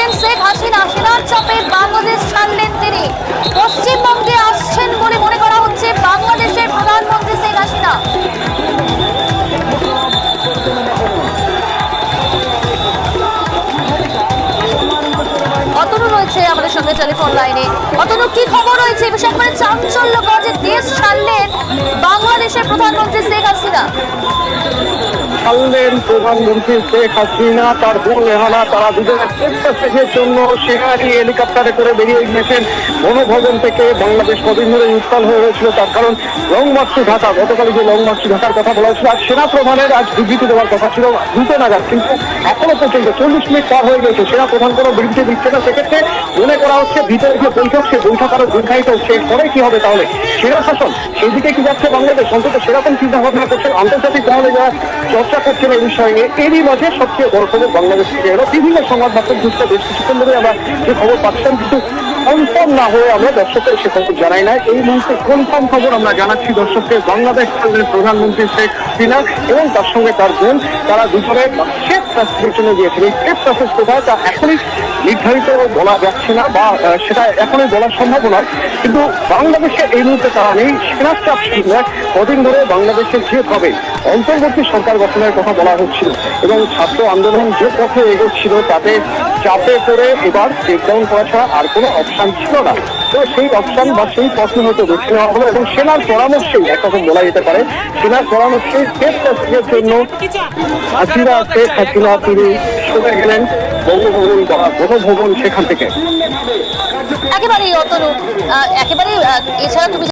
করলেন শেখ হাসিনা। সেনার চাপে বাংলাদেশ ছাড়লেন তিনি। পশ্চিমবঙ্গে আসছেন বলে মনে করা হচ্ছে বাংলাদেশের প্রধানমন্ত্রী শেখ হাসিনা। অতনু রয়েছে আমাদের সঙ্গে টেলিফোন লাইনে। অতনু, কি খবর রয়েছে? এই বিষয়ে একবারে চাঞ্চল্যকর যে দেশ ছাড়লেন বাংলাদেশের প্রধানমন্ত্রী শেখ হাসিনা। ছাড়লেন প্রধানমন্ত্রী শেখ হাসিনা, তার বোন রেহানা, তারা দুজনের টেস্টের জন্য সেখানে হেলিকপ্টারে করে বেরিয়ে গিয়েছেন গণভবন থেকে। বাংলাদেশ কদিন ধরে উত্তাল হয়ে হয়েছিল, তার কারণ লং মার্চ টু ঢাকা, গতকাল যে লং মার্চ টু ঢাকার কথা বলা হয়েছিল, আর সেনা প্রধানের আজ বিবৃতি দেওয়ার কথা ছিল 2টো নাগাদ, কিন্তু এখনো পর্যন্ত 40 মিনিট পার হয়ে গেছে, সেনা প্রধান কোনো বিবৃতি দিচ্ছে না। সেক্ষেত্রে মনে করা হচ্ছে ভিতরে যে বৈঠক, সে বৈঠক আরো দীর্ঘায়িত হচ্ছে। পরে কি হবে তাহলে? সেনা শাসন সেই দিকে কি যাচ্ছে বাংলাদেশ? অন্তত সেরকম চিন্তা ভাবনা করছে আন্তর্জাতিক মহলে যারা চর্চা করছেন এই বিষয়ে। এরই মাঝে সবচেয়ে বড় খবর বাংলাদেশ থেকে এলো। বিভিন্ন সংবাদ মাধ্যম যুক্ত বেশ কিছুক্ষণ ধরে আমরা যে খবর পাচ্ছিলাম, কিন্তু কনফার্ম না হয়ে আমরা দর্শকদের সে খবর জানাই না। এই মুহূর্তে কনফার্ম খবর আমরা জানাচ্ছি দর্শকদের। বাংলাদেশ প্রধানমন্ত্রী শেখ হাসিনা এবং তার সঙ্গে তার বোন, তারা দুজনে সেফ ট্রান্সফারের জন্য গিয়েছেন। এই সেফ ট্রান্সফার কোথায় তা এখনই নির্ধারিত বলা যাচ্ছে না, বা সেটা এখনই বলা সম্ভব নয়। কিন্তু বাংলাদেশে এই মুহূর্তে তারা নেই। সেনার চাপ কদিন ধরে বাংলাদেশের যেভাবে অন্তর্বর্তী সরকার গঠনের কথা বলা হচ্ছিল এবং ছাত্র আন্দোলন যে পথে এগোচ্ছিল, তাতে চাপে করে এবার টেকডাউন করা ছাড়া আর কোনো অপশন ছিল না। তো সেই অপশন বা সেই পথে হয়তো বেছে নেওয়া হলো এবং সেনার পরামর্শেই একরকম বলা যেতে পারে, সেনার পরামর্শে শেখ হাসিনার জন্য শেখ হাসিনা তিনি সরে গেলেন গণভবন সেখান থেকে। একেবারেই অতনু, একেবারেই। এছাড়া তুমি